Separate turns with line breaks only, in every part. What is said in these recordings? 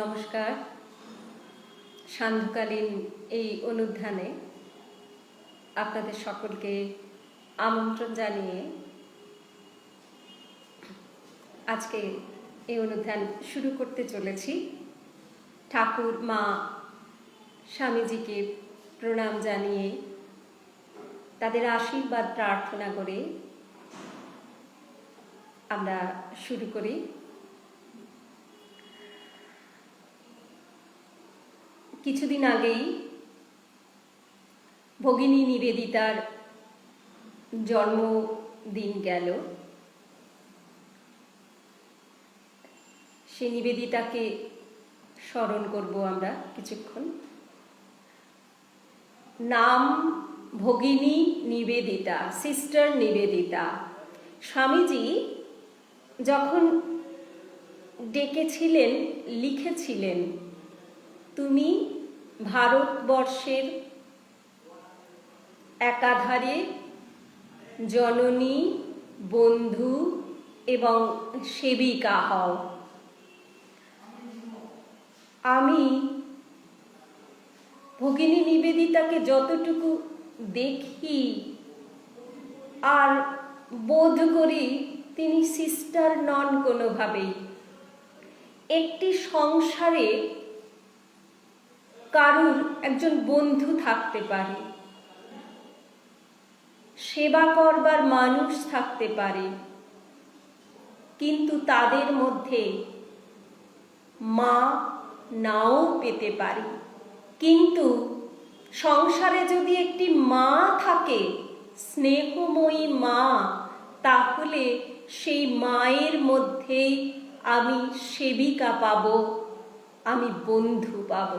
নমস্কার। সান্ধ্যকালীন এই অনুধ্যানে আপনাদের সকলকে আমন্ত্রণ জানিয়ে আজকে এই অনুধ্যান শুরু করতে চলেছি। ঠাকুর মা স্বামীজিকে প্রণাম জানিয়ে তাদের আশীর্বাদ প্রার্থনা করে আমরা শুরু করি। কিছুদিন আগেই ভগিনী নিবেদিতার জন্মদিন গেল। সে নিবেদিতাকে স্মরণ করব আমরা কিছুক্ষণ। নাম ভগিনী নিবেদিতা, সিস্টার নিবেদিতা। স্বামীজি যখন ডেকেছিলেন, লিখেছিলেন, তুমি ভারতবর্ষের একাধারে জননী, বন্ধু এবং সেবিকা হও। আমি ভগিনী নিবেদিতাকে যতটুকু দেখি আর বোধ করি, তিনি সিস্টার নন কোনোভাবেই। একটি সংসারে কারুর একজন বন্ধু থাকতে পারে, সেবা করবার মানুষ থাকতে পারে, কিন্তু তাদের মধ্যে মা নাও পেতে পারি। কিন্তু সংসারে যদি একটি মা থাকে, স্নেহময়ী মা, তাহলে সেই মায়ের মধ্যেই আমি সেবিকা পাব, আমি বন্ধু পাব।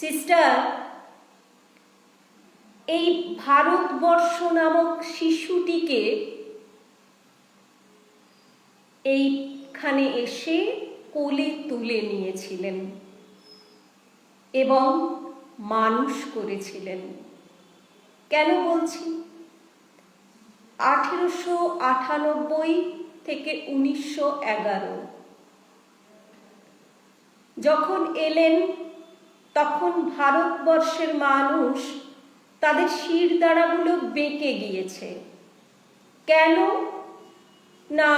সিস্টার এই ভারতবর্ষ নামক শিশুটিকে এইখানে এসে কোলে তুলে নিয়েছিলেন এবং মানুষ করেছিলেন। কেন বলছি? 1898 থেকে 1911 যখন এলেন, তখন ভারতবর্ষের মানুষ তাদের শিরদাঁড়াগুলো বেঁকে গিয়েছে। কেন না,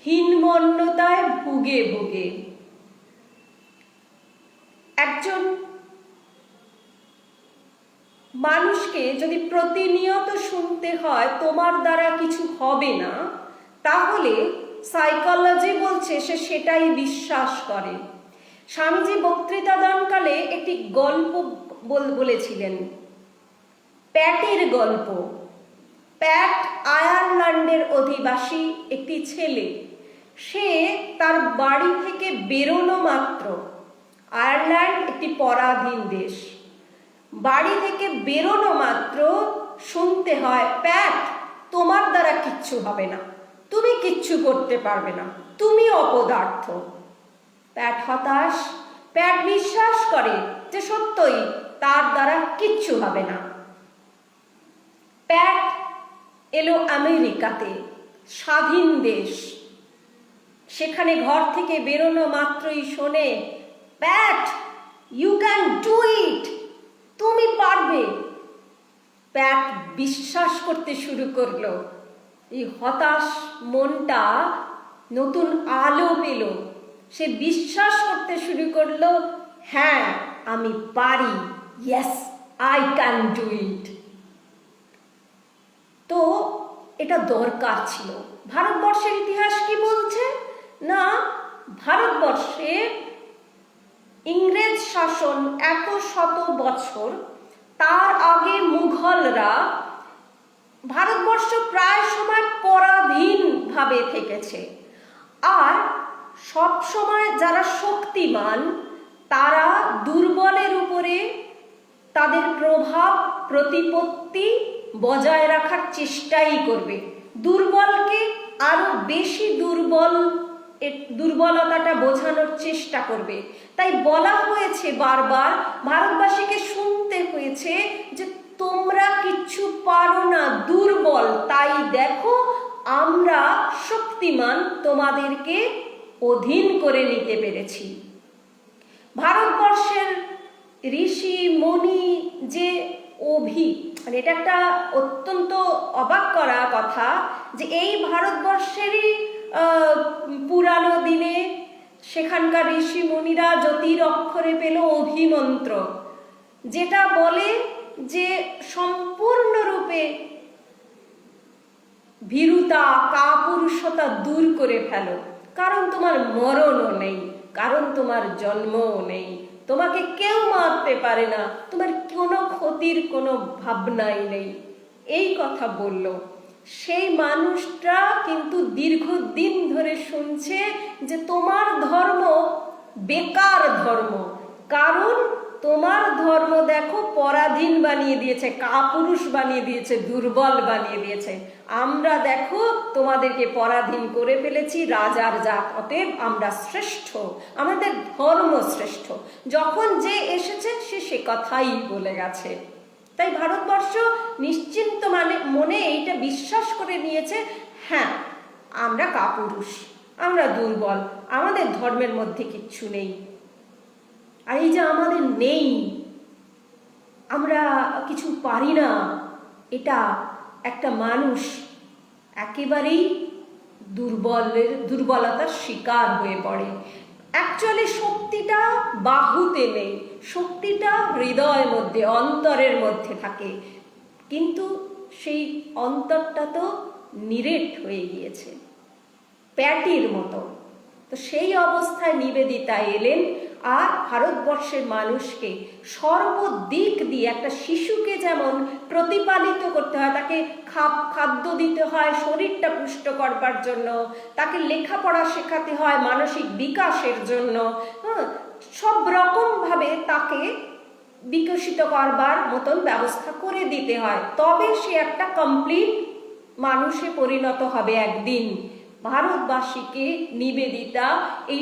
হীনমন্যতায় ভুগে ভুগে। একজন মানুষকে যদি প্রতিনিয়ত শুনতে হয় তোমার দ্বারা কিছু হবে না, তাহলে সাইকোলজি বলছে সে সেটাই বিশ্বাস করে। স্বামীজি বক্তৃতা দানকালে একটি গল্প বলেছিলেন, প্যাটের গল্প। প্যাট আয়ারল্যান্ডের অধিবাসী একটি ছেলে। সে তার বাড়ি থেকে বেরোনো মাত্র, আয়ারল্যান্ড একটি পরাধীন দেশ, বাড়ি থেকে বেরোনো মাত্র শুনতে হয়, প্যাট তোমার দ্বারা কিচ্ছু হবে না, তুমি কিচ্ছু করতে পারবে না, তুমি অপদার্থ। প্যাট হতাশ, প্যাট বিশ্বাস করে যে সত্যই তার দ্বারা কিচ্ছু হবে না। প্যাট এলো আমেরিকাতে, স্বাধীন দেশ। সেখানে ঘর থেকে বেরোনো মাত্রই শোনে, প্যাট ইউ ক্যান ডু ইট, তুমি পারবে। প্যাট বিশ্বাস করতে শুরু করলো। এই হতাশ মনটা নতুন আলো পেল। সে বিশ্বাস করতে শুরু করলো, হ্যাঁ আমি পারি, yes I can do it. তো এটা দরকার ছিল। ভারতবর্ষের ইতিহাস কি বলছে? না, ভারতবর্ষে ইংরেজ শাসন এত শত বছর, তার আগে মুঘলরা ভারতবর্ষ প্রায় সময় পরাধীনভাবে থেকেছে। আর সব সময় যারা শক্তিমান, তারা দুর্বলের উপরে তাদের প্রভাব প্রতিপত্তি বজায় রাখার চেষ্টাই করবে, দুর্বলকে আরো বেশি দুর্বলতাটা বোঝানোর চেষ্টা করবে। তাই বলা হয়েছে বারবার, ভারতবাসীকে শুনতে হয়েছে যে তোমরা কিচ্ছু পারো না, দুর্বল, তাই দেখো আমরা শক্তিমান, তোমাদেরকে অধীন করে নিতে পেরেছি। ভারতবর্ষের ঋষি মুনি যে মানে এটা একটা অত্যন্ত অবাক করা কথা যে এই ভারতবর্ষেরই পুরানো দিনে সেখানকার ঋষি মুনিরা জ্যোতির অক্ষরে পেল অভিমন্ত্র, যেটা বলে যে সম্পূর্ণরূপে ভীরুতা কাপুরুষতা দূর করে ফেলো, কারণ তোমার মরণও নেই, কারণ তোমার জন্মও নেই, তোমাকে কেউ মারতে পারে না, তোমার কোনো ক্ষতির কোনো ভাবনাই নেই। এই কথা বলল। সেই মানুষটা কিন্তু দীর্ঘদিন ধরে শুনছে যে তোমার ধর্ম বেকার ধর্ম, কারণ তোমার ধর্ম দেখো পরাধীন বানিয়ে দিয়েছে, কাপুরুষ বানিয়ে দিয়েছে, দুর্বল বানিয়ে দিয়েছে। আমরা দেখো তোমাদেরকে পরাধীন করে ফেলেছি, রাজার জাত, অতএব আমরা শ্রেষ্ঠ, আমাদের ধর্ম শ্রেষ্ঠ। যখন যে এসেছে সে কথাই বলে গেছে। তাই ভারতবর্ষ নিশ্চিন্ত মনে এইটা বিশ্বাস করে নিয়েছে, হ্যাঁ আমরা কাপুরুষ, আমরা দুর্বল, আমাদের ধর্মের মধ্যে কিচ্ছু নেই। আর এই যে আমাদের নেই, আমরা কিছু পারি না, এটা একটা মানুষ একেবারেই দুর্বলতার শিকার হয়ে পড়ে। অ্যাকচুয়ালি শক্তিটা বাহুতে নেই, শক্তিটা হৃদয়ের মধ্যে, অন্তরের মধ্যে থাকে, কিন্তু সেই অন্তরটা তো নিরেট হয়ে গিয়েছে, প্যাটির মতো। তো সেই অবস্থায় নিবেদিতা এলেন আর ভারতবর্ষের মানুষকে সর্বদিক দিয়ে, একটা শিশুকে যেমন প্রতিপালিত করতে হয়, তাকে খাদ্য দিতে হয় শরীরটা পুষ্ট করবার জন্য, তাকে লেখাপড়া শেখাতে হয় মানসিক বিকাশের জন্য, সব রকমভাবে তাকে বিকশিত করবার মতন ব্যবস্থা করে দিতে হয়, তবে সে একটা কমপ্লিট মানুষে পরিণত হবে একদিন। ভারতবাসীকে নিবেদিতা এই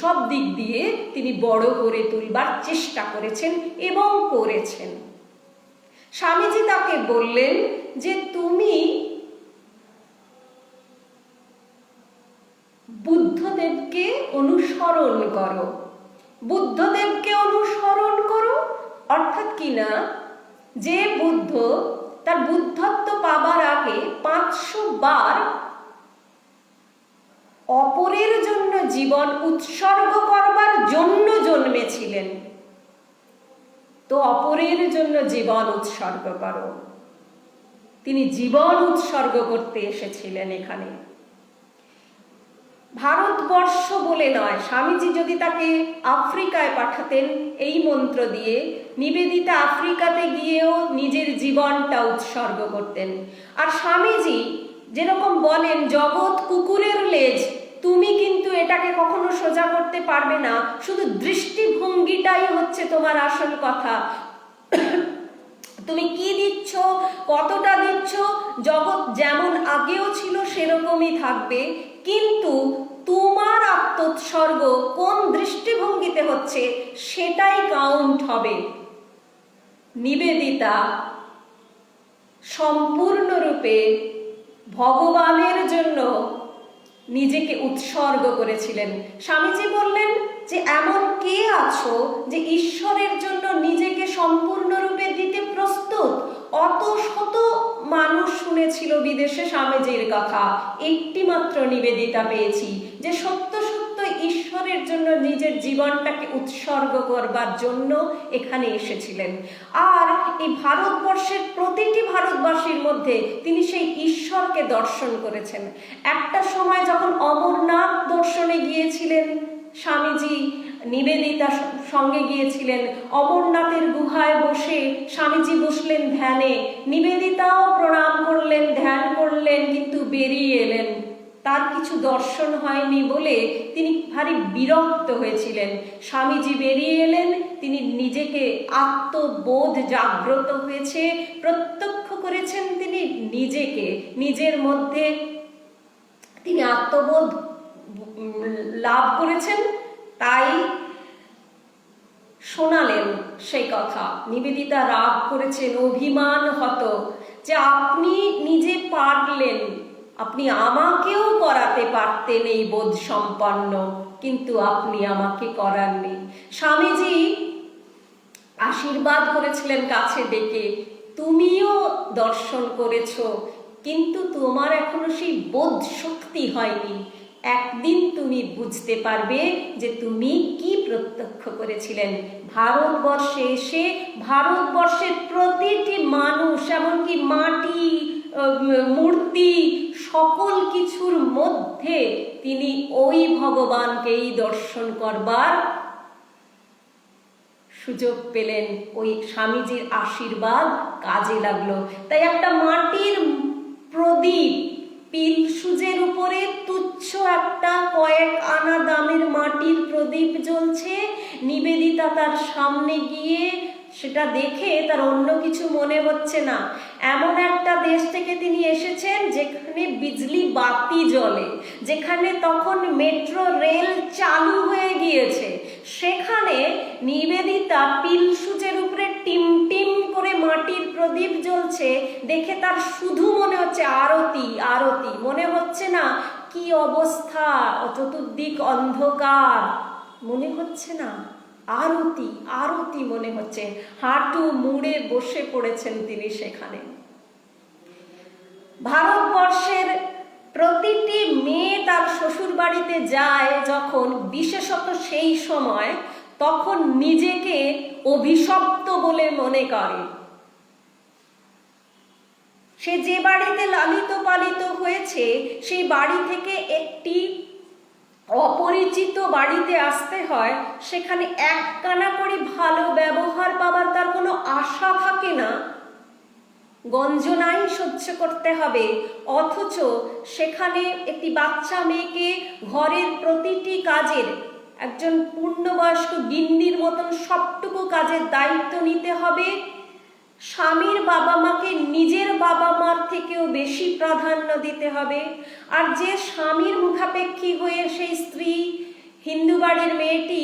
সব দিক দিয়ে তিনি বড় করে তুলবার চেষ্টা করেছেন এবং করেছেন। স্বামীজি তাকে বললেন যে তুমি বুদ্ধদেবকে অনুসরণ করো, বুদ্ধদেবকে অনুসরণ করো, অর্থাৎ কি না, যে বুদ্ধ তার বুদ্ধত্ব পাবার আগে 500 বার অপরের জন্য জীবন উৎসর্গ করবার জন্য জন্মেছিলেন, তো অপরের জন্য জীবন উৎসর্গ করো। তিনি জীবন উৎসর্গ করতে এসেছিলেন এখানে। ভারতবর্ষ বলে নয়, স্বামীজি যদি তাকে আফ্রিকায় পাঠাতেন এই মন্ত্র দিয়ে, নিবেদিতা আফ্রিকাতে গিয়েও নিজের জীবনটা উৎসর্গ করতেন। আর স্বামীজি যেরকম বলেন, জগৎ কুকুরের লেজ, তুমি কিন্তু এটাকে কখনো সোজা করতে পারবে না, শুধু দৃষ্টিভঙ্গিটাই হচ্ছে তোমার আসল কথা। তুমি কি দিচ্ছ, কতটা দিচ্ছ, জগৎ যেমন আগেও ছিল সেরকমই থাকবে, কিন্তু তোমার আত্মোৎসর্গ কোন দৃষ্টিভঙ্গিতে হচ্ছে সেটাই কাউন্ট হবে। নিবেদিতা সম্পূর্ণরূপে ভগবানের জন্য নিজেকে উৎসর্গ করেছিলেন। স্বামীজি বললেন যে এমন কে আছো যে ঈশ্বরের জন্য নিজেকে সম্পূর্ণরূপে দিতে প্রস্তুত? অত শত মানুষ শুনেছিল বিদেশে স্বামীজির কথা, একটি মাত্র নিবেদিতা পেয়েছি যে সত্য সত্য ঈশ্বরের জন্য নিজের জীবনটাকে উৎসর্গ করবার জন্য এখানে এসেছিলেন। আর এই ভারতবর্ষের প্রতিটি ভারতবাসীর মধ্যে তিনি সেই ঈশ্বরকে দর্শন করেছেন। একটা সময় যখন অমরনাথ দর্শনে গিয়েছিলেন স্বামীজি, নিবেদিতা সঙ্গে গিয়েছিলেন, অমরনাথের গুহায় বসে স্বামীজি বসলেন ধ্যানে, নিবেদিতাও প্রণাম করলেন, ধ্যান করলেন, কিন্তু বেরিয়ে এলেন। তার কিছু দর্শন হয়নি বলে তিনি ভারী বিরক্ত হয়েছিলেন। স্বামীজি বেরিয়ে এলেন, তিনি নিজেকে আত্মবোধ জাগ্রত হয়েছে, প্রত্যক্ষ করেছেন তিনি নিজেকে, নিজের মধ্যে তিনি আত্মবোধ লাভ করেছেন, তাই শোনালেন সেই কথা। নিবেদিতা রাগ করেছেন, অভিমান হত যে আপনি নিজে পারলেন, আপনি আমাকেও করাতে পারতেন এই বোধ সম্পন্ন, কিন্তু আপনি আমাকে করাননি। স্বামীজি আশীর্বাদ করেছিলেন কাছে ডেকে, তুমিও দর্শন করেছো, কিন্তু তোমার এখনো সেই বোধ শক্তি হয়নি। একদিন তুমি বুঝতে পারবে যে তুমি কি প্রত্যক্ষ করেছিলেন। ভারতবর্ষে এসে ভারতবর্ষের প্রতিটি মানুষ, এমনকি মাটি, মূর্তি, সকল কিছুর মধ্যে তিনি ওই ভগবানকেই দর্শন করবার সুযোগ পেলেন। ওই স্বামীজির আশীর্বাদ কাজে লাগলো। তাই একটা মাটির প্রদীপ, পিলসুজের উপরে তুচ্ছ একটা কয়েক আনা দামের মাটির প্রদীপ জ্বলছে, নিবেদিতা তার সামনে গিয়ে সেটা দেখে তার অন্য কিছু মনে হচ্ছে না। এমন একটা দেশ থেকে তিনি এসেছেন যেখানে বিজলি বাতি জ্বলে, যেখানে তখন মেট্রো রেল চালু হয়ে গিয়েছে, সেখানে নিবেদিতা পিলসুজের উপরে টিম টিম করে মাটির প্রদীপ জ্বলছে দেখে তার শুধু মনে হচ্ছে আরতি আরতি, মনে হচ্ছে না কি অবস্থা, চতুর্দিক অন্ধকার, মনে হচ্ছে না আরতি আরতি মনে হচ্ছে। হাঁটু মুড়ে বসে পড়েছেন তিনি সেখানে। ভারতবর্ষের প্রতিটি মেয়ে তার শ্বশুর বাড়িতে যায় যখন, বিশেষত সেই সময়, তখন নিজেকে অভিশপ্ত বলে মনে করে। সে যে বাড়িতে লালিত পালিত হয়েছে সেই বাড়ি থেকে একটি অপরিচিত বাড়িতে আসতে হয়, সেখানে এককানা করে ভালো ব্যবহার পাবার তার কোনো আশা থাকে না, গঞ্জনাই সহ্য করতে হবে। অথচ সেখানে একটি বাচ্চা মেয়েকে ঘরের প্রতিটি কাজের, একজন পূর্ণবয়স্ক গিন্নির মতন সবটুকু কাজের দায়িত্ব নিতে হবে। স্বামীর বাবা মাকে নিজের বাবা মার থেকেও বেশি প্রাধান্য দিতে হবে। আর যে স্বামীর মুখাপেক্ষী হয়ে সেই স্ত্রী, হিন্দু বাড়ির মেয়েটি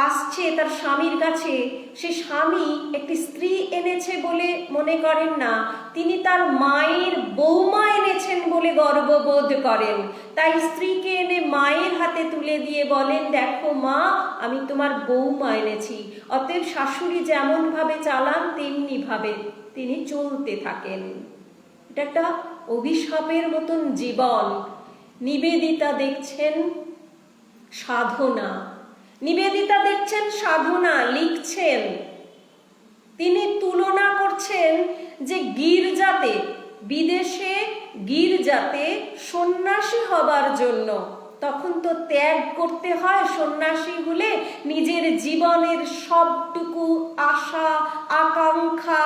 আসছে তার স্বামীর কাছে, সে স্বামী একটি স্ত্রী এনেছে বলে মনে করেন না, তিনি তার মায়ের বৌমা এনেছেন বলে গর্ববোধ করেন। তাই স্ত্রীকে এনে মায়ের হাতে তুলে দিয়ে বলেন, দেখো মা, আমি তোমার বৌমা এনেছি। অতএব শাশুড়ি যেমন ভাবে চালান তেমনি ভাবে তিনি চলতে থাকেন। এটা একটা অভিশাপের মতন জীবন। নিবেদিতা দেখছেন সাধনা, নিবেদিতা দেখছেন সাধনা, লিখছেন। তিনি তুলনা করছেন যে গির্জাতে, বিদেশে গির্জাতে সন্ন্যাসী হবার জন্য তখন তো ত্যাগ করতে হয়। সন্ন্যাসী হলে নিজের জীবনের সবটুকু আশা আকাঙ্ক্ষা,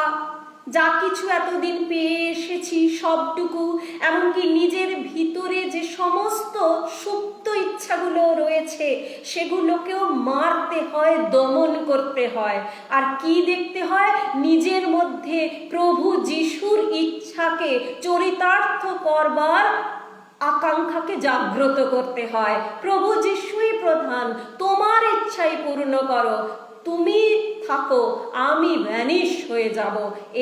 যা কিছু এতদিন পেয়ে এসেছি সবটুকু, এমনকি নিজের ভিতরে যে সমস্ত সুপ্ত ইচ্ছাগুলো রয়েছে সেগুলোকেও মারতে হয়, দমন করতে হয়। আর কি দেখতে হয়? নিজের মধ্যে প্রভু যিশুর ইচ্ছাকে চরিতার্থ করবার আকাঙ্ক্ষাকে জাগ্রত করতে হয়। প্রভু যিশুই প্রধান, তোমার ইচ্ছাই পূর্ণ করো, তুমি থাকো, আমি ভ্যানিশ হয়ে যাব।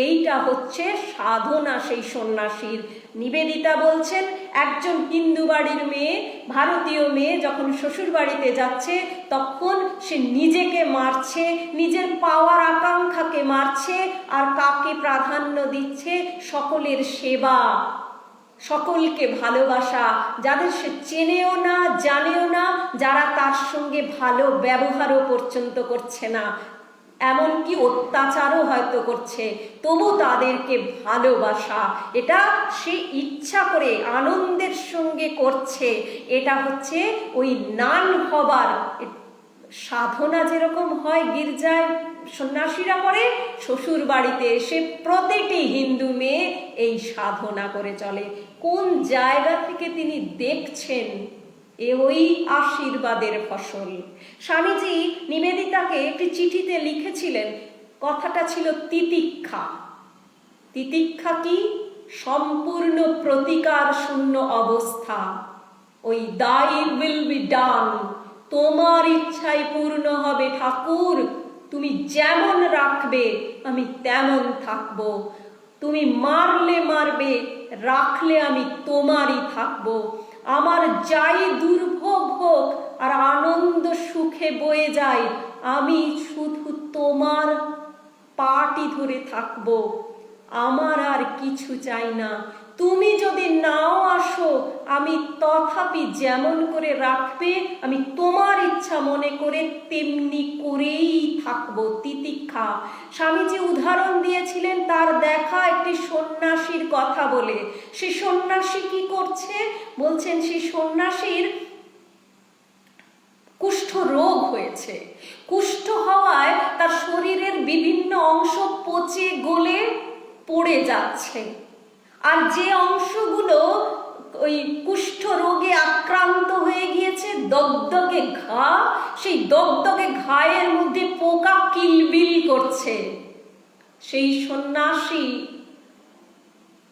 এইটা হচ্ছে সাধনা সেই সন্ন্যাসীর। নিবেদিতা বলছেন, একজন হিন্দু বাড়ির মেয়ে, ভারতীয় মেয়ে যখন শ্বশুর বাড়িতে যাচ্ছে তখন সে নিজেকে মারছে, নিজের পাওয়ার আকাঙ্ক্ষাকে মারছে। আর কাকে প্রাধান্য দিচ্ছে? সকলের সেবা, সকলকে ভালোবাসা, যাদের সে চেনেও না জানেও না, যারা তার সঙ্গে ভালো ব্যবহারও পর্যন্ত করছে না, এমনকি অত্যাচারও হয়তো করছে, তবু তাদেরকে ভালোবাসা। এটা সে ইচ্ছা করে আনন্দের সঙ্গে করছে। এটা হচ্ছে ওই নান হবার সাধনা। যেরকম হয় গির্জায় সন্ন্যাসীরা করে, শ্বশুর বাড়িতে এসে প্রতিটি হিন্দু মেয়ে এই সাধনা করে চলে। কোন জায়গা থেকে তিনি দেখছেন এ ওই আশীর্বাদের ফসল। স্বামীজি নিবেদিতাকে একটি চিঠিতে লিখেছিলেন, কথাটা ছিল তিতিক্ষা। তিতিক্ষা কি? সম্পূর্ণ প্রতিকার শূন্য অবস্থা। ওই দাই উইল বি ডান, তোমার ইচ্ছাই পূর্ণ হবে ঠাকুর, তুমি যেমন রাখবে আমি তেমন থাকবো। তুমি মারলে মারবে, রাখলে আমি তোমারই থাকবো। আমার যাই দুর্ভোগ হোক আর আনন্দ সুখে বয়ে যায়, আমি শুধু তোমার পাটি ধরে থাকবো। আমার আর কিছু চাই না। তুমি যদি নাও আসো, আমি তথাপি যেমন করে রাখবে আমি তোমার ইচ্ছা মনে করে তেমনি করেই থাকবো। তিতিক্ষা। স্বামীজি উদাহরণ দিয়েছিলেন তার দেখা একটি সন্ন্যাসীর কথা বলে। সে সন্ন্যাসী কি করছে বলছেন, সেই সন্ন্যাসীর কুষ্ঠ রোগ হয়েছে। কুষ্ঠ হওয়ায় তার শরীরের বিভিন্ন অংশ পচে গলে পড়ে যাচ্ছে, আর যে অংশগুলো ওই কুষ্ঠ রোগে আক্রান্ত হয়ে গিয়েছে, দগদগে ঘা, সেই দগদগে ঘায়ের মধ্যে পোকা কিলবিল করছে। সেই সন্ন্যাসী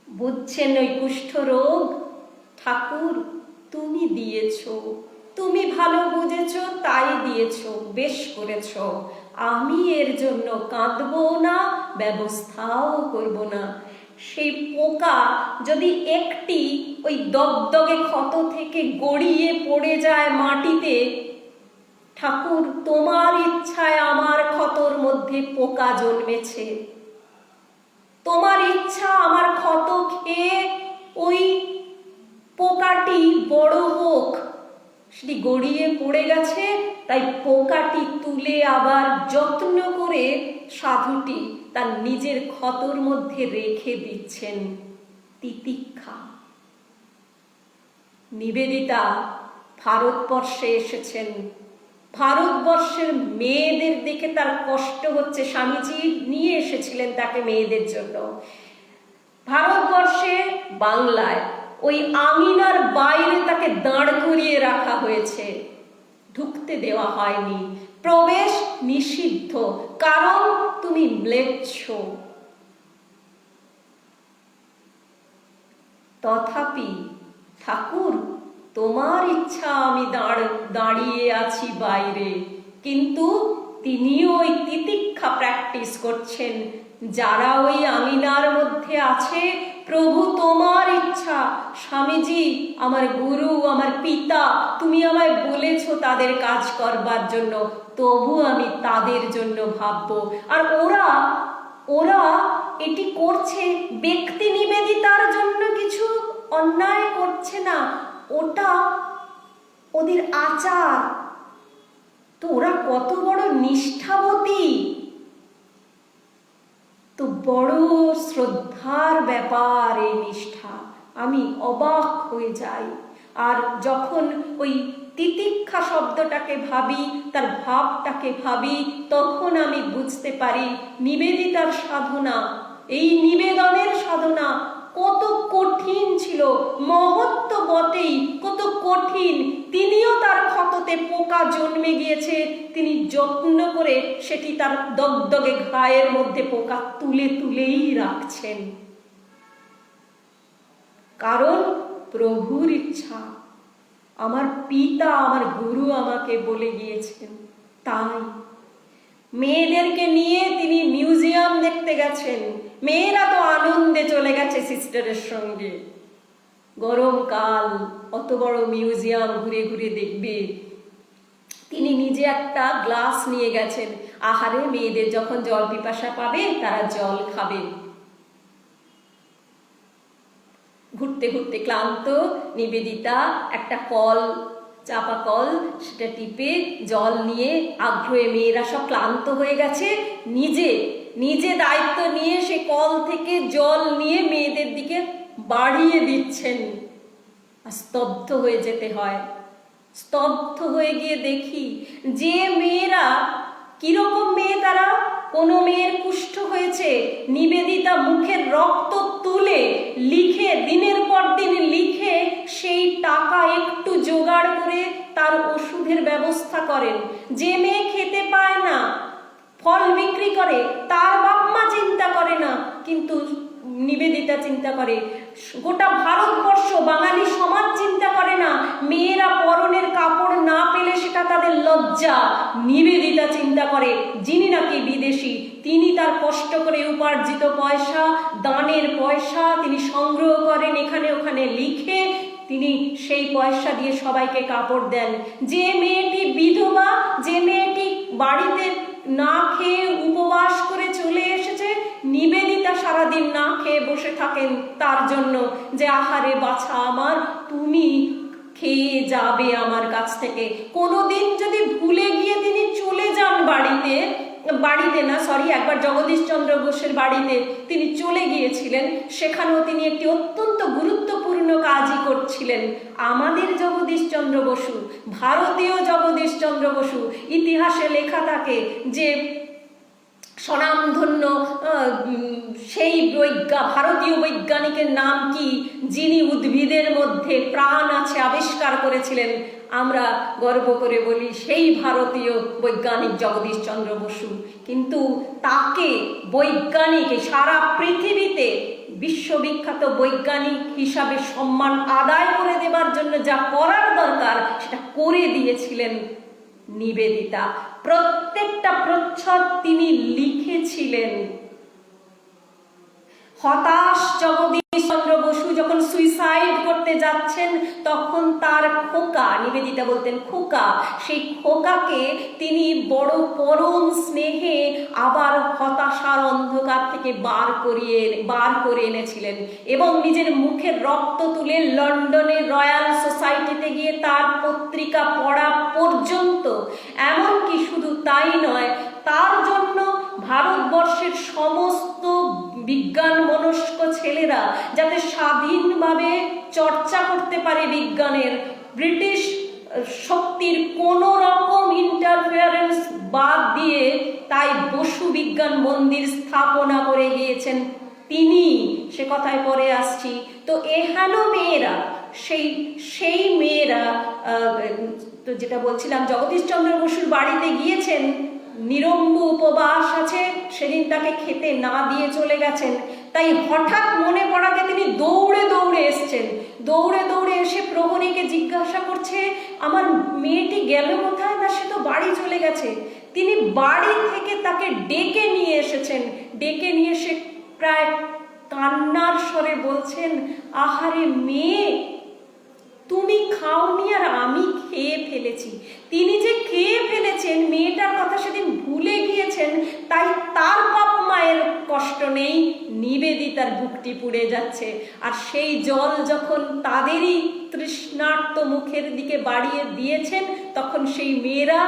বুঝছেন ওই কুষ্ঠ রোগ ঠাকুর তুমি দিয়েছো, তুমি ভালো বুঝেছো তাই দিয়েছো, বেশ করেছো। আমি এর জন্য কাঁদবো না, ব্যবস্থাও করব না। সেই পোকা যদি একটি ওই দগদগে ক্ষত থেকে গড়িয়ে পড়ে যায় মাটিতে, ঠাকুর তোমার ইচ্ছায় আমার ক্ষতর মধ্যে পোকা জন্মেছে, তোমার ইচ্ছা আমার ক্ষত খেয়ে ওই পোকাটি বড় হোক, সেটি গড়িয়ে পড়ে গেছে, তাই পোকাটি তুলে আবার যত্ন করে সাধুটি তার নিজের ক্ষতর মধ্যে রেখে দিচ্ছেন। তিতিক্ষা। নিবেদিতা ভারতবর্ষে এসেছেন, ভারতবর্ষের মেয়েদের দেখে তার কষ্ট হচ্ছে। স্বামীজি নিয়ে এসেছিলেন তাকে মেয়েদের জন্য। ভারতবর্ষে বাংলায় ওই আঙিনার বাইরে তাকে দাঁড় করিয়ে রাখা হয়েছে, ঢুকতে দেওয়া হয়নি, প্রবেশ নিষিদ্ধ, কারণ তুমি ম্লেচ্ছ। তথাপি ঠাকুর তোমার ইচ্ছা আমি দাঁড়িয়ে আছি বাইরে, কিন্তু তিনিও ওই তিতিক্ষা প্র্যাকটিস করছেন। যারা ওই আঙিনার মধ্যে আছে, প্রভু তোমার ইচ্ছা, স্বামীজি আমার গুরু, আমার পিতা, তুমি আমায় বলেছ তাদের কাজ করবার জন্য, তবু আমি তাদের জন্য ভাববো। আর ওরা এটি করছে ব্যক্তি নিবেদিতার জন্য, কিছু অন্যায় করছে না, ওটা ওদের আচার। তো ওরা কত বড় নিষ্ঠাবতী, তো বড় শ্রদ্ধার ব্যাপার এই নিষ্ঠা। আমি অবাক হয়ে যাই। আর যখন ওই তিতিক্ষা শব্দটাকে ভাবি, তার ভাবটাকে ভাবি, তখন আমি বুঝতে পারি নিবেদিতার সাধনা, এই নিবেদনের সাধনা কত কঠিন ছিল। মহত্ব বটেই, কত কঠিন। তিনিও তার ক্ষততে পোকা জন্মে গিয়েছে, তিনি যত্ন করে সেটি তার দগদগে ঘায়ের মধ্যে পোকা তুলেই রাখছেন, কারণ প্রভুর ইচ্ছা, আমার পিতা, আমার গুরু আমাকে বলে গিয়েছেন। তাই মেয়েদেরকে নিয়ে তিনি মিউজিয়াম দেখতে গেছেন। মেয়েরা তো আনন্দে চলে গেছে সিস্টারের সঙ্গে, গরমকাল, অত বড় মিউজিয়াম ঘুরে ঘুরে দেখবে। তিনি নিজে একটা গ্লাস নিয়ে গেছেন, আহারে মেয়েদের যখন জল পিপাসা পাবে তারা জল খাবে। ঘুরতে ঘুরতে ক্লান্ত নিবেদিতা একটা কল, চাপা কল, সেটা টিপে জল নিয়ে আগ্রহে, মেয়েরা সব ক্লান্ত হয়ে গেছে, নিজে দায়িত্ব নিয়ে সে কল থেকে জল নিয়ে মেয়েদের দিকে বাড়িয়ে দিচ্ছেন। আর স্তব্ধ হয়ে যেতে হয়। স্তব্ধ হয়ে গিয়ে দেখি যে মেয়েরা, কিরকম মেয়ে তারা, কোনো মেয়ের কুষ্ঠ হয়েছে, নিবেদিতা মুখের রক্ত তুলে লিখে, দিনের পর দিন লিখে, সেই টাকা একটু জোগাড় করে তার ওষুধের ব্যবস্থা করেন। যে মেয়ে খেতে পায় না, ফল বিক্রি করে, তার বাপ মা চিন্তা করে না, কিন্তু নিবেদিতা চিন্তা করে। গোটা ভারতবর্ষ, বাঙালি সমাজ চিন্তা করে না, মেয়েরা পরনের কাপড় না পেলে সেটা তাদের লজ্জা, নিবেদিতা চিন্তা পূজা করে, যিনি নাকি বিদেশি, তিনি তার কষ্ট করে উপার্জিত পয়সা, দানের পয়সা তিনি সংগ্রহ করেন, এখানে ওখানে লিখে তিনি সেই পয়সা দিয়ে সবাইকে কাপড় দেন। যে মেয়েটি বিধবা, যে মেয়েটি বাড়িতে না খেয়ে উপবাস করে চলে এসেছে, নিবেদিতা সারাদিন না খেয়ে বসে থাকেন তার জন্য, যে আহারে বাছা আমার, তুমি খেয়ে যাবে আমার কাছ থেকে। কোনোদিন যদি ভুলে গিয়ে তিনি চলে যান একবার জগদীশচন্দ্র বসুর বাড়িতে তিনি চলে গিয়েছিলেন, সেখানেও তিনি একটি অত্যন্ত গুরুত্বপূর্ণ কাজই করছিলেন। আমাদের জগদীশচন্দ্র বসু, ভারতীয় জগদীশচন্দ্র বসু, ইতিহাসে লেখা থাকে যে স্বনামধন্য সেই ভারতীয় বৈজ্ঞানিকের নাম কি, যিনি উদ্ভিদের মধ্যে প্রাণ আছে আবিষ্কার করেছিলেন। আমরা গর্ব করে বলি সেই ভারতীয় বৈজ্ঞানিক জগদীশচন্দ্র বসু। কিন্তু তাকে বৈজ্ঞানিক সারা পৃথিবীতে বিশ্ববিখ্যাত বৈজ্ঞানিক হিসাবে সম্মান আদায় করে দেবার জন্য যা করার দরকার সেটা করে দিয়েছিলেন নিবেদিতা। প্রত্যেকটা প্রচ্ছদ তিনি লিখেছিলেন। হতাশ জগদীশচন্দ্র বসু যখন সুইসাইড করতে যাচ্ছেন, তখন তার খোকা, নিবেদিতা বলতেন খোকা, সেই খোকাকে তিনি বড় পরম স্নেহে আবার হতাশার অন্ধকার থেকে বার করে এনেছিলেন এবং নিজের মুখের রক্ত তুলে লন্ডনের রয়্যাল সোসাইটিতে গিয়ে তার পত্রিকা পড়া পর্যন্ত, এমনকি শুধু তাই নয়, তার জন্য ভারতবর্ষের সমস্ত বিজ্ঞান মনস্ক ছেলেরা যাতে স্বাধীনভাবে চর্চা করতে পারে বিজ্ঞানের, ব্রিটিশ শক্তির কোনো রকম ইন্টারফেয়ারেন্স বাদ দিয়ে, তাই বসু বিজ্ঞান মন্দির স্থাপনা করে গিয়েছেন তিনি। সে কথায় পরে আসছি। তো এহেন মেয়েরা, সেই মেয়েরা, তো যেটা বলছিলাম, জগদীশচন্দ্র বসুর বাড়িতে গিয়েছেন, নিরম্ব উপবাস আছে, সেদিন তাকে খেতে না দিয়ে চলে গেছেন। তাই হঠাৎ মনে পড়াতে তিনি দৌড়ে দৌড়ে এসছেন। দৌড়ে দৌড়ে এসে প্রহরীকে জিজ্ঞাসা করছে, আমার মেয়েটি গেল কোথায়? না, সে তো বাড়ি চলে গেছে। তিনি বাড়ি থেকে তাকে ডেকে নিয়ে এসেছেন। ডেকে নিয়ে এসে প্রায় কান্নার স্বরে বলছেন, আহারে মেয়ে, তুমি খাওনি আর আমি খেয়ে ফেলেছি। তিনি যে খেয়ে ফেলেছেন, মেয়েটার কথা সেদিন ভুলে গিয়েছেন, তাই তার বাপ মায়ের কষ্ট নেই, নিবেদিতার বুকটি পুড়ে যাচ্ছে। আর সেই জল যখন তাদেরই তৃষ্ণার্ত মুখের দিকে বাড়িয়ে দিয়েছেন, তখন সেই মেয়েরা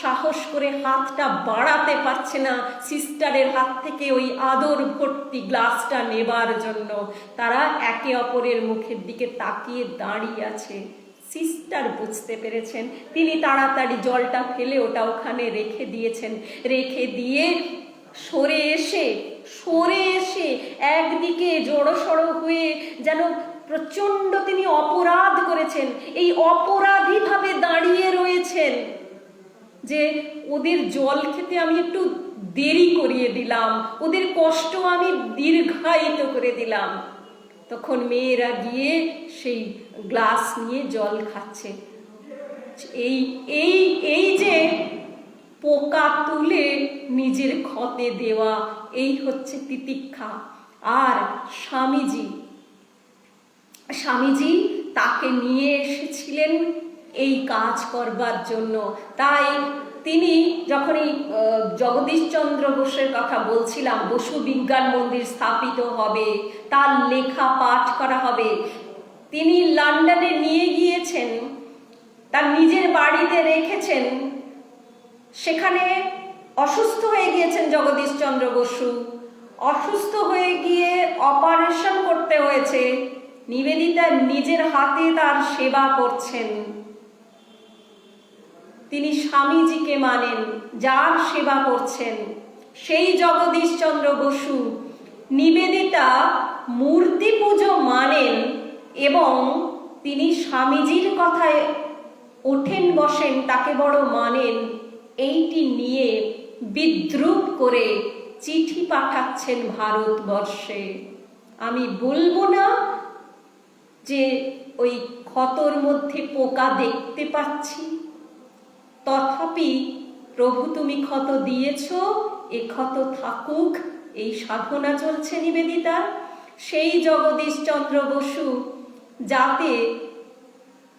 সাহস করে হাতটা বাড়াতে পারছে না সিস্টারের হাত থেকে ওই আদর ভর্তি গ্লাসটা নেবার জন্য। তারা একে অপরের মুখের দিকে তাকিয়ে দাঁড়িয়ে আছে। সিস্টার বুঝতে পেরেছেন, তিনি তাড়াতাড়ি জলটা ফেলে ওটা ওখানে রেখে দিয়েছেন। রেখে দিয়ে সরে এসে একদিকে জড়সড় হয়ে যেন প্রচণ্ড তিনি অপরাধ করেছেন, এই অপরাধী ভাবে দাঁড়িয়ে রয়েছেন যে ওদের জল খেতে আমি একটু দেরি করিয়ে দিলাম, ওদের কষ্ট আমি দীর্ঘায়িত করে দিলাম। তখন মেয়েরা গিয়ে সেই গ্লাস নিয়ে জল খাচ্ছে। এই যে পোকা তুলে নিজের ক্ষতে দেওয়া, এই হচ্ছে তিতিক্ষা। আর স্বামীজি তাকে নিয়ে এসেছিলেন এই কাজ করবার জন্য। তাই তিনি যখন এই জগদীশচন্দ্র বসুর কথা বলছিলাম, বসু বিজ্ঞান মন্দির স্থাপিত হবে, তার লেখা পাঠ করা হবে, তিনি লন্ডনে নিয়ে গিয়েছেন, তার নিজের বাড়িতে রেখেছেন। সেখানে অসুস্থ হয়ে গিয়েছেন জগদীশচন্দ্র বসু। অসুস্থ হয়ে গিয়ে অপারেশন করতে হয়েছে। নিবেদিতা নিজের হাতে তার সেবা করছেন। তিনি স্বামীজিকে মানেন, যার সেবা করছেন সেই জগদীশচন্দ্র বসু। নিবেদিতা মূর্তি পুজো মানেন এবং তিনি স্বামীজির কথায় ওঠেন বসেন, তাকে বড় মানেন। এইটি নিয়ে বিদ্রূপ করে চিঠি পাঠাচ্ছেন ভারতবর্ষে। আমি বলবো না যে ওই ক্ষতর মধ্যে পোকা দেখতে পাচ্ছি, তথাপি প্রভু তুমি ক্ষত দিয়েছ, এ ক্ষত থাকুক, এই সাধনা চলছে নিবেদিতার। সেই জগদীশচন্দ্র বসু যাতে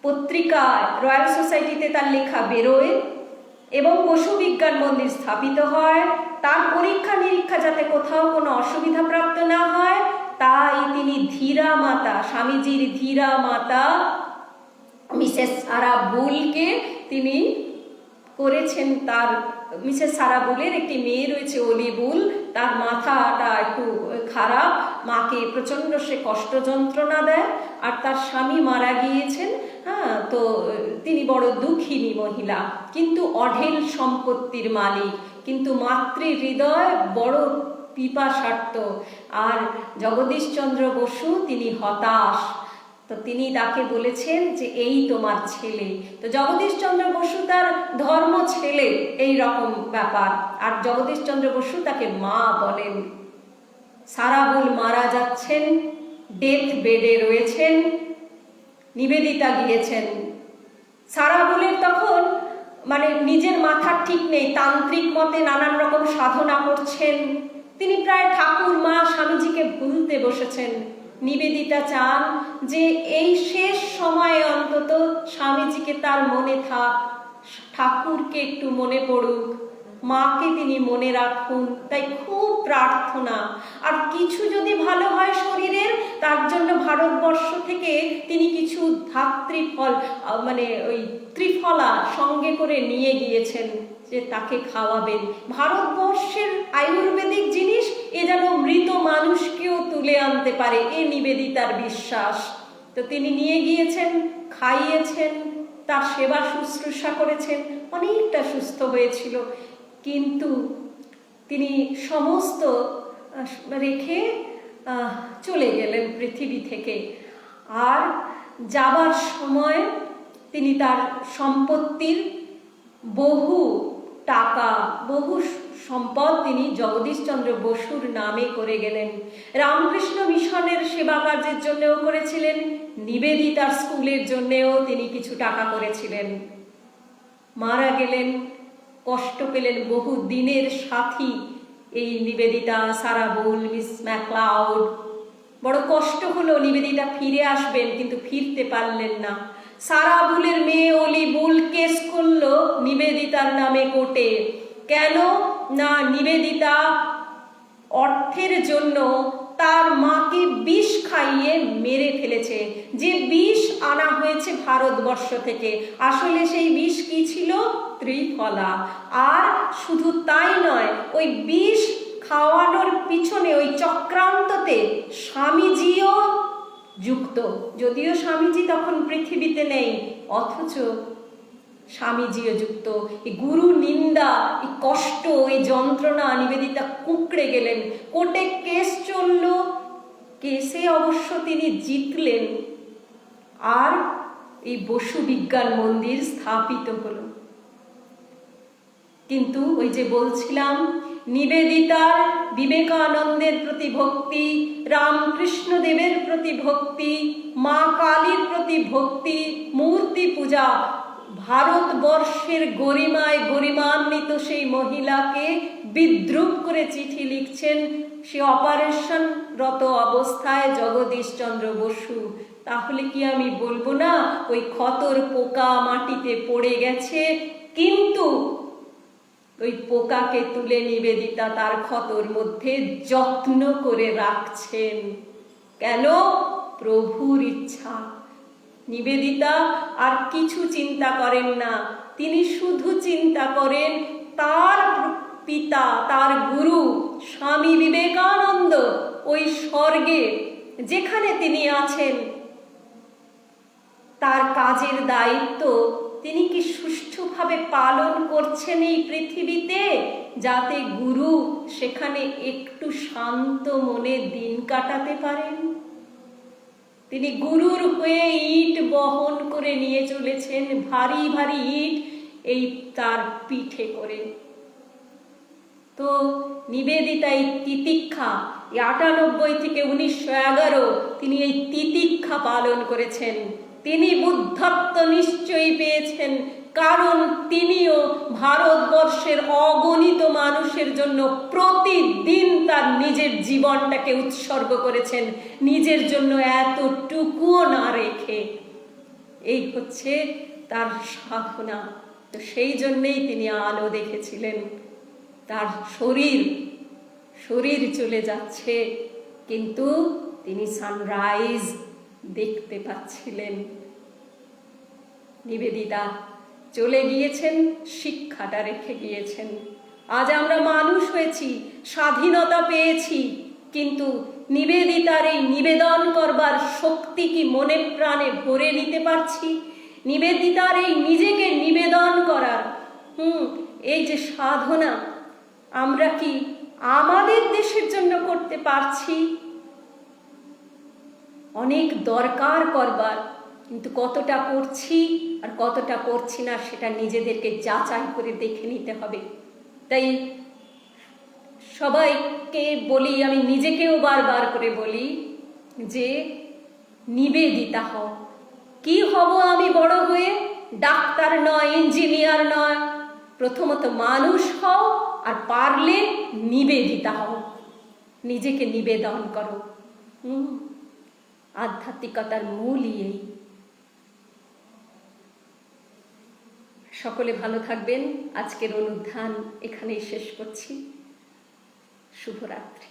পত্রিকায় রয়্যাল সোসাইটিতে তার লেখা বেরোয় এবং বসু বিজ্ঞান মন্দির স্থাপিত হয়, তার পরীক্ষা নিরীক্ষা যাতে কোথাও কোনো অসুবিধা প্রাপ্ত না হয়, তাই তিনি ধীরা মাতা, স্বামীজির ধীরা মাতা মিসেস সারা বুলকে তিনি করেছেন। তার মিসেস সারা বুলের একটি মেয়ে রয়েছে অলি বুল, তার মাথাটা একটু খারাপ, মাকে প্রচণ্ড সে কষ্ট যন্ত্রণা দেয়, আর তার স্বামী মারা গিয়েছেন। হ্যাঁ, তো তিনি বড় দুঃখিনী মহিলা, কিন্তু অঢেল সম্পত্তির মালিক, কিন্তু মাতৃ হৃদয় বড় পিপাসার্থ। আর জগদীশচন্দ্র বসু তিনি হতাশ, তো তিনি তাকে বলেছেন যে এই তোমার ছেলে। তো জগদীশচন্দ্র বসু তার ধর্ম ছেলে, এই রকম ব্যাপার। আর জগদীশচন্দ্র বসু তাকে মা বলেন। সারা বুল মারা যাচ্ছেন, ডেথ বেডে রয়েছেন, নিবেদিতা গিয়েছেন। সারা বুলের তখন মানে নিজের মাথার ঠিক নেই, তান্ত্রিক মতে নানান রকম সাধনা করছেন, তিনি প্রায় ঠাকুর মা স্বামীজিকে ভুলতে বসেছেন। নিবেদিতা চান যে এই শেষ সময়ে অন্তত স্বামীজিকে তার মনে থাক, ঠাকুরকে একটু মনে পড়ুক, মাকে তিনি মনে রাখুন, তাই খুব প্রার্থনা। আর কিছু যদি ভালো হয় শরীরের, তার জন্য ভারতবর্ষ থেকে তিনি কিছু ধাত্রীফল মানে ওই ত্রিফলা সঙ্গে করে নিয়ে গিয়েছেন যে তাকে খাওয়াবেন। ভারতবর্ষের আয়ুর্বেদিক জিনিস এ যেন মৃত মানুষকেও তুলে আনতে পারে, এ নিবেদিতার বিশ্বাস। তো তিনি নিয়ে গিয়েছেন, খাইয়েছেন, তার সেবা শুশ্রূষা করেছেন, অনেকটা সুস্থ হয়েছিল। কিন্তু তিনি সমস্ত রেখে চলে গেলেন পৃথিবী থেকে। আর যাবার সময় তিনি তার সম্পত্তির বহু টাকা, বহু সম্পদ তিনি জগদীশচন্দ্র বসুর নামে করে গেলেন। রামকৃষ্ণ মিশনের সেবা কার্যের জন্যও করেছিলেন, নিবেদিতার স্কুলের জন্যেও তিনি কিছু টাকা করেছিলেন। মারা গেলেন, কষ্ট পেলেন বহু দিনের সাথী এই নিবেদিতা, সারা বুল, মিস ম্যাকলাউড। বড় কষ্ট হলো, নিবেদিতা ফিরে আসবেন কিন্তু ফিরতে পারলেন না। সারা বুলের মেয়ে অলি বুল কেস করলো নিবেদিতার নামে কোর্টে। কেন না নিবেদিতা অর্থের জন্য তার মাকে বিষ খাইয়ে মেরে ফেলেছে। যে বিষ আনা হয়েছে ভারতবর্ষ থেকে, আসলে সেই বিষ কি ছিল? ত্রিফলা। আর শুধু তাই নয়, ওই বিষ খাওয়ানোর পিছনে ওই চক্রান্ততে স্বামীজিও যুক্ত। যদিও স্বামীজি তখন পৃথিবীতে নেই, অথচ স্বামীজিও যুক্ত। এই গুরু নিন্দা, এই কষ্ট, এই যন্ত্রণা, নিবেদিতা কুঁকড়ে গেলেন। কোর্টে কেস চলল, কেসে অবশ্য তিনি জিতলেন, আর এই বসু বিজ্ঞান মন্দির স্থাপিত হলো। কিন্তু ওই যে বলছিলাম, নিবেদিতার বিবেকানন্দের প্রতি ভক্তি, রামকৃষ্ণ দেবের প্রতি ভক্তি, মা কালীর প্রতি ভক্তি, মূর্তি পূজা, ভারতবর্ষের গরিমায় গরিমান্বিত সেই মহিলাকে বিদ্রূপ করে চিঠি লিখছেন সে অপারেশনরত অবস্থায় জগদীশচন্দ্র বসু। তাহলে কি আমি বলবো না ওই ক্ষতর পোকা মাটিতে পড়ে গেছে, কিন্তু ওই পোকাকে তুলে নিবেদিতা তার ক্ষতর মধ্যে যত্ন করে রাখছেন। কেন? প্রভুর ইচ্ছা। নিবেদিতা আর কিছু চিন্তা করেন না, তিনি শুধু চিন্তা করেন তার পিতা, তার গুরু স্বামী বিবেকানন্দ ওই স্বর্গে যেখানে তিনি আছেন, তার কাজের দায়িত্ব তিনি কি সুষ্ঠুভাবে পালন করছেন এই পৃথিবীতে, যাতে গুরু সেখানে একটু শান্ত মনে দিন কাটাতে পারেন। তিনি গুরুর হয়ে ইট বহন করে নিয়ে চলেছেন, ভারী ভারী ইট এই তার পিঠে করে। তো নিবেদিতা এই তিতিক্ষা, 98 থেকে 1911 তিনি এই তিতিক্ষা পালন করেছেন। তিনি বুদ্ধত্ব নিশ্চয়ই পেয়েছেন, কারণ তিনিও ভারতবর্ষের অগণিত মানুষের জন্য প্রতিদিন তার নিজের জীবনটাকে উৎসর্গ করেছেন, নিজের জন্য এতটুকুও না রেখে। এই হচ্ছে তার সাধনা। তো সেই জন্যেই তিনি আলো দেখেছিলেন। তার শরীর চলে যাচ্ছে, কিন্তু তিনি সানরাইজ দেখতে পাচ্ছিলেন। নিবেদিতা চলে গিয়েছেন, শিক্ষাটা রেখে গিয়েছেন। আজ আমরা মানুষ হয়েছি, স্বাধীনতা পেয়েছি, কিন্তু নিবেদিতার এই নিবেদন করবার শক্তি কি মনে প্রাণে ভরে নিতে পারছি? নিবেদিতার এই নিজেকে নিবেদন করার এই যে সাধনা, আমরা কি আমাদের দেশের জন্য করতে পারছি? অনেক দরকার করবার, কিন্তু কতটা করছি আর কতটা করছি না সেটা নিজেদেরকে যাচাই করে দেখে নিতে হবে। তাই সবাইকে বলি, আমি নিজেকেও বারবার করে বলি যে নিবেদিতা হও। কি হব আমি বড় হয়ে? ডাক্তার নয়, ইঞ্জিনিয়ার নয়, প্রথমত মানুষ হও, আর পারলে নিবেদিতা হও। নিজেকে নিবেদন করো। আধ্যাত্মিকতার মূলই এই। সকলে ভালো থাকবেন। আজকের অনুধ্যান এখানেই শেষ করছি। শুভরাত্রি।